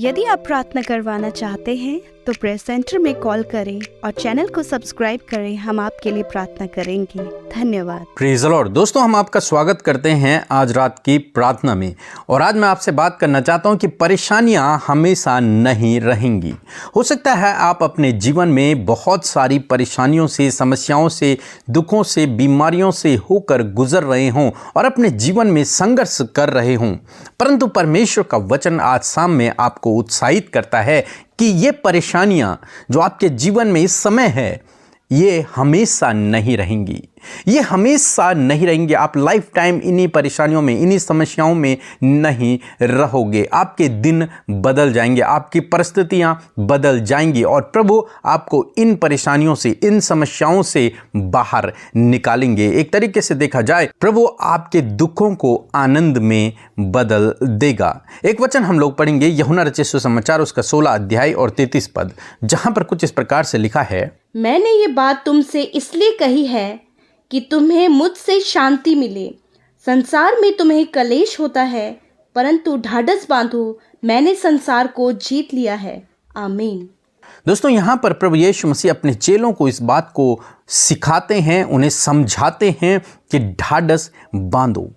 यदि आप प्रार्थना करवाना चाहते हैं तो प्रेयर सेंटर में कॉल करें और चैनल को सब्सक्राइब करें। हम आपके लिए प्रार्थना करेंगे। धन्यवाद। Praise the Lord. दोस्तों, हम आपका स्वागत करते हैं आज रात की प्रार्थना में। और आज मैं आपसे बात करना चाहता हूं कि परेशानियां हमेशा नहीं रहेंगी। हो सकता है आप अपने जीवन में बहुत सारी परेशानियों से, समस्याओं से, दुखों से, बीमारियों से होकर गुजर रहे हों और अपने जीवन में संघर्ष कर रहे हों, परंतु परमेश्वर का वचन आज शाम में आपको उत्साहित करता है कि ये परेशानियां जो आपके जीवन में इस समय है, ये हमेशा नहीं रहेंगी। ये हमेशा नहीं रहेंगे। आप लाइफ टाइम इन्हीं परेशानियों में, इन्हीं समस्याओं में नहीं रहोगे। आपके दिन बदल जाएंगे, आपकी परिस्थितियां बदल जाएंगी और प्रभु आपको इन परेशानियों से, इन समस्याओं से बाहर निकालेंगे। एक तरीके से देखा जाए, प्रभु आपके दुखों को आनंद में बदल देगा। एक वचन हम लोग पढ़ेंगे, यूहन्ना रचित सुसमाचार उसका 16 अध्याय और 33 पद, जहां पर कुछ इस प्रकार से लिखा है, मैंने ये बात तुमसे इसलिए कही है कि तुम्हें मुझसे शांति मिले। संसार में तुम्हें कलेश होता है, परंतु ढाढ़स बांधो, मैंने संसार को जीत लिया है। आमीन। दोस्तों, यहाँ पर प्रभु यीशु मसीह अपने चेलों को इस बात को सिखाते हैं, उन्हें समझाते हैं कि ढाढ़स बांधो,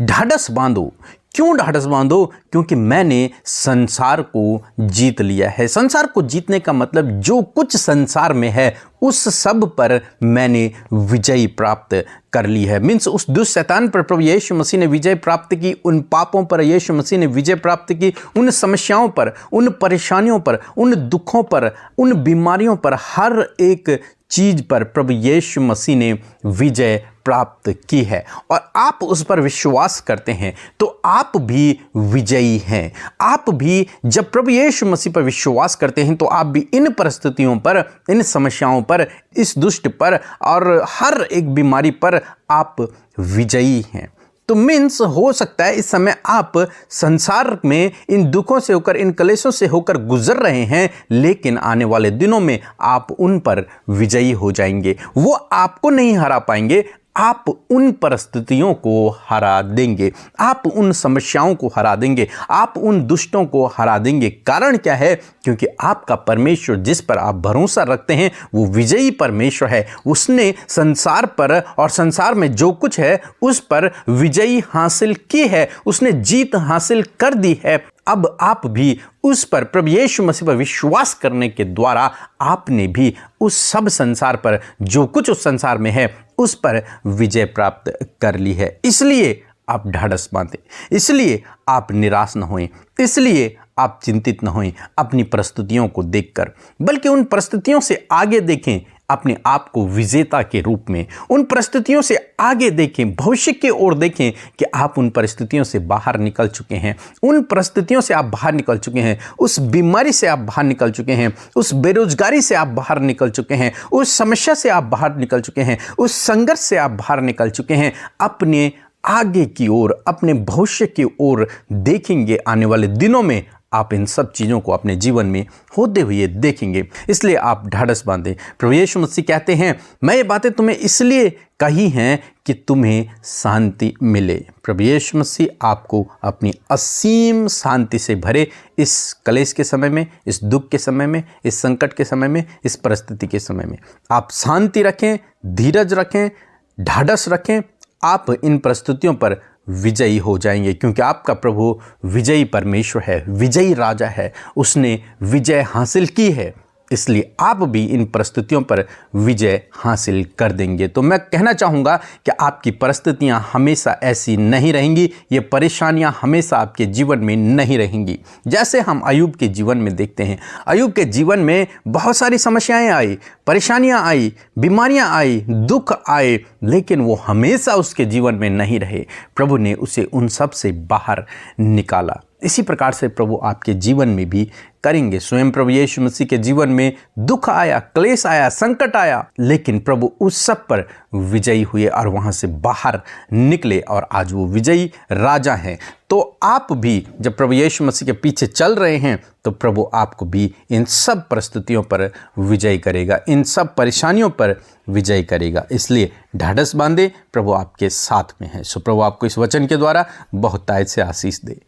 ढाढ़स बांधो। क्यों ढाढ़स बांधो? क्योंकि मैंने संसार को जीत लिया है। संसार को जीतने का मतलब जो कुछ संसार में है उस सब पर मैंने विजय प्राप्त कर ली है। मीन्स उस दुष्ट शैतान पर प्रभु यीशु मसीह ने विजय प्राप्त की, उन पापों पर यीशु मसीह ने विजय प्राप्त की, उन समस्याओं पर, उन परेशानियों पर, उन दुखों पर, उन बीमारियों पर, हर एक चीज पर प्रभु यीशु मसीह ने विजय प्राप्त की है। और आप उस पर विश्वास करते हैं तो आप भी विजयी हैं। आप भी जब प्रभु यीशु मसीह पर विश्वास करते हैं तो आप भी इन परिस्थितियों पर, इन समस्याओं पर, इस दुष्ट पर और हर एक बीमारी पर आप विजयी हैं। तो मीन्स हो सकता है इस समय आप संसार में इन दुखों से होकर, इन कलेशों से होकर गुजर रहे हैं, लेकिन आने वाले दिनों में आप उन पर विजयी हो जाएंगे। वो आपको नहीं हरा पाएंगे, आप उन परिस्थितियों को हरा देंगे, आप उन समस्याओं को हरा देंगे, आप उन दुष्टों को हरा देंगे। कारण क्या है? क्योंकि आपका परमेश्वर जिस पर आप भरोसा रखते हैं वो विजयी परमेश्वर है। उसने संसार पर और संसार में जो कुछ है उस पर विजयी हासिल की है, उसने जीत हासिल कर दी है। अब आप भी उस पर, प्रभु यीशु मसीह पर विश्वास करने के द्वारा आपने भी उस सब संसार पर, जो कुछ उस संसार में है उस पर विजय प्राप्त कर ली है। इसलिए आप ढाढ़स बांधें, इसलिए आप निराश न होएं, इसलिए आप चिंतित न होएं अपनी परिस्थितियों को देखकर, बल्कि उन परिस्थितियों से आगे देखें अपने आप को विजेता के रूप में। उन परिस्थितियों से आगे देखें, भविष्य की ओर देखें कि आप उन परिस्थितियों से बाहर निकल चुके हैं, उन परिस्थितियों से आप बाहर निकल चुके हैं, उस बीमारी से आप बाहर निकल चुके हैं, उस बेरोजगारी से आप बाहर निकल चुके हैं, उस समस्या से आप बाहर निकल चुके हैं, उस संघर्ष से आप बाहर निकल चुके हैं। अपने आगे की ओर, अपने भविष्य की ओर देखेंगे। आने वाले दिनों में आप इन सब चीज़ों को अपने जीवन में होते हुए देखेंगे। इसलिए आप ढाढ़स बांधें। प्रभु यीशु मसीह कहते हैं, मैं ये बातें तुम्हें इसलिए कही हैं कि तुम्हें शांति मिले। प्रभु यीशु मसीह आपको अपनी असीम शांति से भरे इस कलेश के समय में, इस दुख के समय में, इस संकट के समय में, इस परिस्थिति के समय में। आप शांति रखें, धीरज रखें, ढाढ़स रखें। आप इन परिस्थितियों पर विजयी हो जाएंगे, क्योंकि आपका प्रभु विजयी परमेश्वर है, विजयी राजा है। उसने विजय हासिल की है, इसलिए आप भी इन परिस्थितियों पर विजय हासिल कर देंगे। तो मैं कहना चाहूँगा कि आपकी परिस्थितियाँ हमेशा ऐसी नहीं रहेंगी, ये परेशानियाँ हमेशा आपके जीवन में नहीं रहेंगी। जैसे हम अय्यूब के जीवन में देखते हैं, अय्यूब के जीवन में बहुत सारी समस्याएं आई, परेशानियाँ आई, बीमारियाँ आई, दुख आए, लेकिन वो हमेशा उसके जीवन में नहीं रहे। प्रभु ने उसे उन सब से बाहर निकाला। इसी प्रकार से प्रभु आपके जीवन में भी करेंगे। स्वयं प्रभु यीशु मसीह के जीवन में दुख आया, क्लेश आया, संकट आया, लेकिन प्रभु उस सब पर विजयी हुए और वहां से बाहर निकले और आज वो विजयी राजा हैं। तो आप भी जब प्रभु यीशु मसीह के पीछे चल रहे हैं तो प्रभु आपको भी इन सब परिस्थितियों पर विजयी करेगा, इन सब परेशानियों पर विजय करेगा। इसलिए ढाढ़स बांधे, प्रभु आपके साथ में है। सो प्रभु आपको इस वचन के द्वारा बहुत तायत से आशीष दे।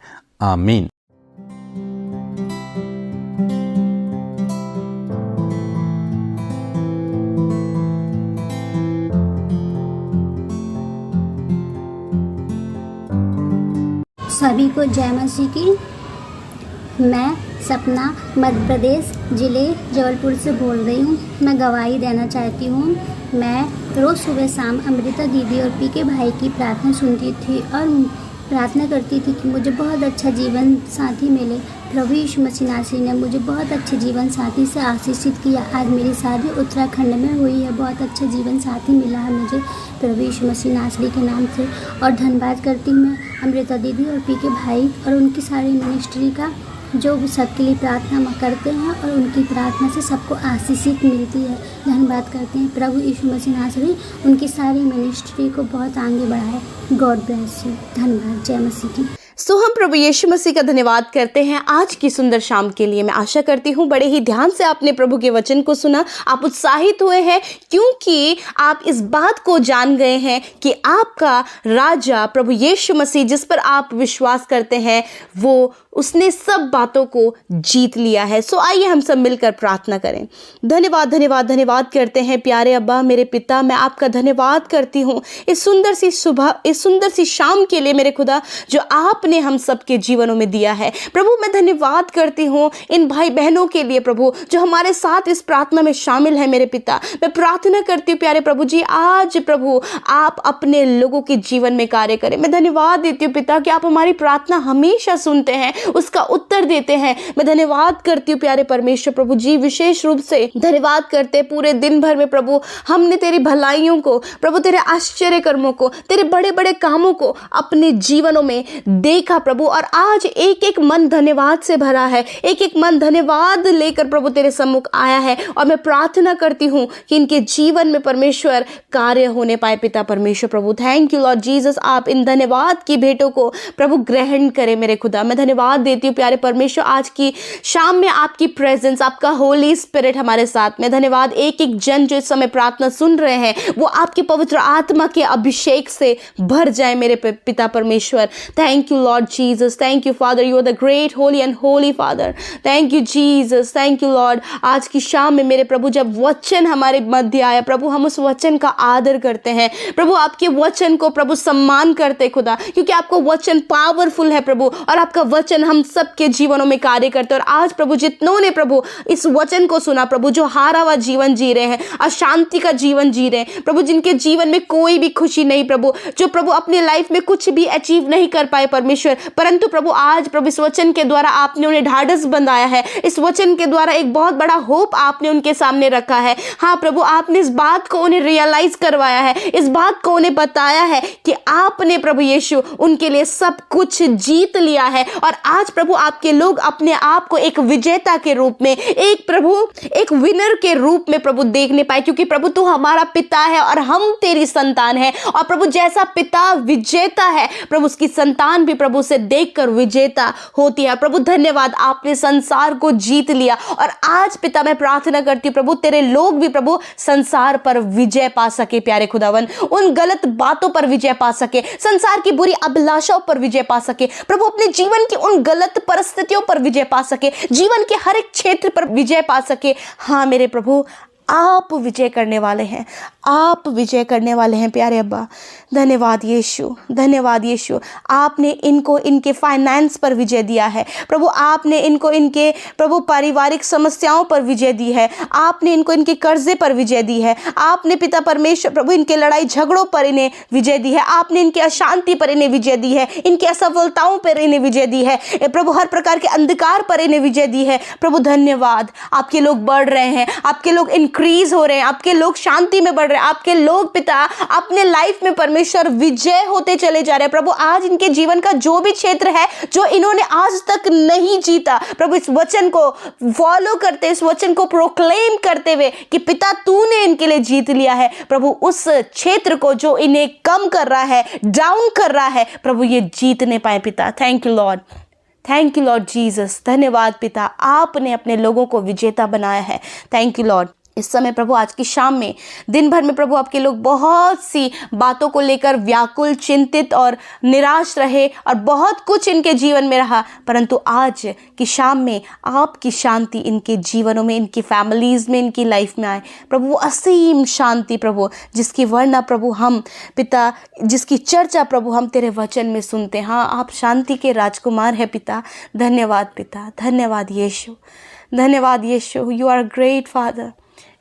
आमीन। सभी को जय मसीह की। मैं सपना मध्य प्रदेश ज़िले जबलपुर से बोल रही हूँ। मैं गवाही देना चाहती हूँ। मैं रोज़ सुबह शाम अमृता दीदी और पीके भाई की प्रार्थना सुनती थी और प्रार्थना करती थी कि मुझे बहुत अच्छा जीवन साथी मिले। प्रभु यीशु मसीह नासरी ने मुझे बहुत अच्छे जीवन साथी से आशीषित किया। आज मेरी शादी उत्तराखंड में हुई है। बहुत अच्छा जीवन साथी मिला है मुझे प्रभु यीशु मसीह नासरी के नाम से। और धन्यवाद करती हूँ मैं अमृता दीदी और पीके भाई और उनकी सारी मिनिस्ट्री का, जो सबके लिए प्रार्थना करते हैं और उनकी प्रार्थना से सबको आशीषित मिलती है। धन्यवाद करते हैं प्रभु यीशु मसीह नासरी उनकी सारी मिनिस्ट्री को बहुत आगे बढ़ाए। God bless you. धन्यवाद। जय मसीह की। सो हम प्रभु यीशु मसीह का धन्यवाद करते हैं आज की सुंदर शाम के लिए। मैं आशा करती हूँ बड़े ही ध्यान से आपने प्रभु के वचन को सुना, आप उत्साहित हुए हैं क्योंकि आप इस बात को जान गए हैं कि आपका राजा प्रभु यीशु मसीह जिस पर आप विश्वास करते हैं वो उसने सब बातों को जीत लिया है। सो आइए हम सब मिलकर प्रार्थना करें। धन्यवाद धन्यवाद धन्यवाद करते हैं प्यारे अब्बा मेरे पिता, मैं आपका धन्यवाद करती हूँ इस सुंदर सी सुबह, इस सुंदर सी शाम के लिए मेरे खुदा जो आपने हम सबके जीवनों में दिया है। प्रभु मैं धन्यवाद करती हूँ इन भाई बहनों के लिए प्रभु जो हमारे साथ इस प्रार्थना में शामिल है। मेरे पिता मैं प्रार्थना करती हूँ प्यारे प्रभु जी, आज प्रभु आप अपने लोगों के जीवन में कार्य करें। मैं धन्यवाद देती हूँ पिता कि आप हमारी प्रार्थना हमेशा सुनते हैं, उसका उत्तर देते हैं। मैं धन्यवाद करती हूँ प्यारे परमेश्वर प्रभु जी, विशेष रूप से धन्यवाद करते पूरे दिन भर में प्रभु हमने तेरी भलाइयों को प्रभु, तेरे आश्चर्य कर्मों को, तेरे बड़े बड़े कामों को अपने जीवनों में देखा प्रभु। और आज एक एक मन धन्यवाद से भरा है, एक एक मन धन्यवाद लेकर प्रभु तेरे सम्मुख आया है। और मैं प्रार्थना करती हूँ कि इनके जीवन में परमेश्वर कार्य होने पाए पिता परमेश्वर प्रभु। थैंक यू लॉर्ड जीसस, आप इन धन्यवाद की भेंटों को प्रभु ग्रहण करें मेरे खुदा। मैं धन्यवाद देती हूँ प्यारे परमेश्वर आज की शाम में आपकी प्रेजेंस, आपका होली स्पिरिट हमारे साथ में। धन्यवाद एक एक जन जो इस समय प्रार्थना सुन रहे हैं वो आपके पवित्र आत्मा के अभिषेक से भर जाए मेरे पिता परमेश्वर। Thank you lord Jesus, thank you father, you are the great holy and holy father. Thank you Jesus, thank you lord. आज की शाम में मेरे प्रभु जब वचन हमारे मध्य आया प्रभु, हम उस वचन का आदर करते हैं प्रभु, आपके वचन को प्रभु सम्मान करते खुदा, क्योंकि आपका वचन पावरफुल है प्रभु और आपका वचन हम सबके जीवनों में कार्य करते हैं। और आज प्रभु जितनों ने प्रभु इस वचन को सुना प्रभु, जो हारा हुआ जीवन जी रहे हैं, अशांति का जीवन जी रहे हैं प्रभु, जिनके जीवन में कोई भी खुशी नहीं प्रभु, जो प्रभु अपने लाइफ में कुछ भी अचीव नहीं कर पाए परमेश्वर, परंतु प्रभु आज प्रभु इस वचन के द्वारा आपने उन्हें ढाढ़स बंधाया है। इस वचन के द्वारा एक बहुत बड़ा होप आपने उनके सामने रखा है। हाँ प्रभु, आपने इस बात को उन्हें रियलाइज करवाया है, इस बात को उन्हें बताया है कि आपने प्रभु यीशु उनके लिए सब कुछ जीत लिया है। और आज प्रभु आपके लोग अपने आप को एक विजेता के रूप में, एक प्रभु एक विनर के रूप में प्रभु देखने पाए, क्योंकि प्रभु तू हमारा पिता है और हम तेरी संतान है। और प्रभु जैसा पिता विजेता है प्रभु, उसकी संतान भी प्रभु से देखकर विजेता होती है। प्रभु धन्यवाद, आपने संसार को जीत लिया। और आज पिता मैं प्रार्थना करती हूँ प्रभु तेरे लोग भी प्रभु संसार पर विजय पा सके प्यारे खुदावन, उन गलत बातों पर विजय पा सके, संसार की बुरी अभिलाषाओं पर विजय पा सके प्रभु, अपने जीवन की उन गलत परिस्थितियों पर विजय पा सके, जीवन के हर एक क्षेत्र पर विजय पा सके। हाँ मेरे प्रभु, आप विजय करने वाले हैं, आप विजय करने वाले हैं प्यारे अब्बा। धन्यवाद यीशु, धन्यवाद यीशु। आपने इनको इनके फाइनेंस पर विजय दिया है प्रभु, आपने इनको इनके प्रभु पारिवारिक समस्याओं पर विजय दी है, आपने इनको इनके कर्जे पर विजय दी है, आपने पिता परमेश्वर प्रभु इनके लड़ाई झगड़ों पर इन्हें विजय दी है, आपने इनकी अशांति पर इन्हें विजय दी है, इनकी असफलताओं पर इन्हें विजय दी है प्रभु, हर प्रकार के अंधकार पर इन्हें विजय दी है प्रभु। धन्यवाद, आपके लोग बढ़ रहे हैं, आपके लोग इंक्रीज हो रहे हैं, आपके लोग शांति में बढ़ रहे हैं, आपके लोग पिता अपने लाइफ में परमेश्वर विजय होते चले जा रहे हैं प्रभु। आज इनके जीवन का जो भी क्षेत्र है जो इन्होंने आज तक नहीं जीता प्रभु, इस वचन को फॉलो करते, इस वचन को प्रोक्लेम करते हुए कि पिता तूने इनके लिए जीत लिया है प्रभु, उस क्षेत्र को जो इन्हें कम कर रहा है, डाउन कर रहा है प्रभु, ये जीतने पाए पिता। Thank you Lord, thank you lord Jesus. धन्यवाद पिता, आपने अपने लोगों को विजेता बनाया है। Thank you Lord. इस समय प्रभु आज की शाम में दिन भर में प्रभु आपके लोग बहुत सी बातों को लेकर व्याकुल, चिंतित और निराश रहे और बहुत कुछ इनके जीवन में रहा, परंतु आज की शाम में आपकी शांति इनके जीवनों में, इनकी फैमिलीज़ में, इनकी लाइफ में आए प्रभु। वो असीम शांति प्रभु जिसकी वर्णना प्रभु हम पिता, जिसकी चर्चा प्रभु हम तेरे वचन में सुनते हैं। हाँ, आप शांति के राजकुमार हैं पिता। धन्यवाद पिता, धन्यवाद यीशु, धन्यवाद Yeshu. You are great father,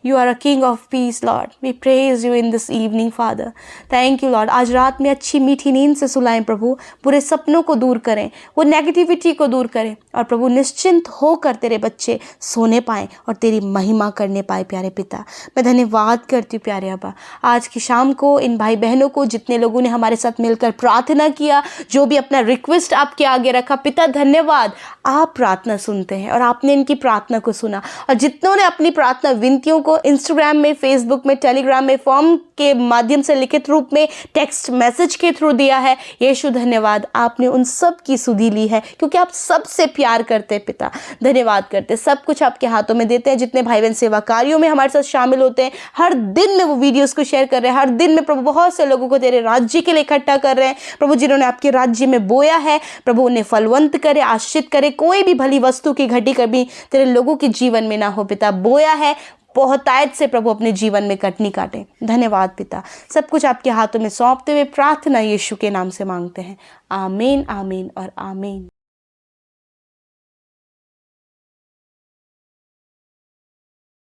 You are a king of peace, Lord. We praise you in this evening, Father. Thank you, Lord. आज रात में अच्छी मीठी नींद से सुलाएं प्रभु, बुरे सपनों को दूर करें, वो नेगेटिविटी को दूर करें और प्रभु निश्चिंत होकर तेरे बच्चे सोने पाएं और तेरी महिमा करने पाए। प्यारे पिता, मैं धन्यवाद करती हूँ प्यारे अब्बा, आज की शाम को इन भाई बहनों को, जितने लोगों ने हमारे साथ मिलकर प्रार्थना किया, जो भी अपना रिक्वेस्ट आपके आगे रखा, पिता धन्यवाद। आप प्रार्थना सुनते हैं और आपने इनकी प्रार्थना को सुना, और जितनों ने अपनी प्रार्थना विनतियों को इंस्टाग्राम में, फेसबुक में, टेलीग्राम में, फॉर्म के माध्यम से, लिखित रूप में, टेक्स्ट मैसेज के थ्रू दिया है, यीशु धन्यवाद, आपने उन सब की सुधि ली है, क्योंकि आप सबसे प्यार करते हैं पिता। धन्यवाद करते, सब कुछ आपके हाथों में देते हैं। जितने भाई बहन सेवा कार्यों में हमारे साथ शामिल होते हैं, हर दिन में वो वीडियोस को शेयर कर रहे हैं, हर दिन में प्रभु बहुत से लोगों को तेरे राज्य के लिए इकट्ठा कर रहे हैं प्रभु, जिन्होंने आपके राज्य में बोया है प्रभु, उन्हें फलवंत करे, आश्रित करे, कोई भी भली वस्तु की घटी कभी तेरे लोगों के जीवन में ना हो पिता। बोया है बहुतायत से प्रभु अपने जीवन में कटनी काटे। धन्यवाद पिता, सब कुछ आपके हाथों में सौंपते हुए प्रार्थना यीशु के नाम से मांगते हैं। आमीन, आमीन और आमीन।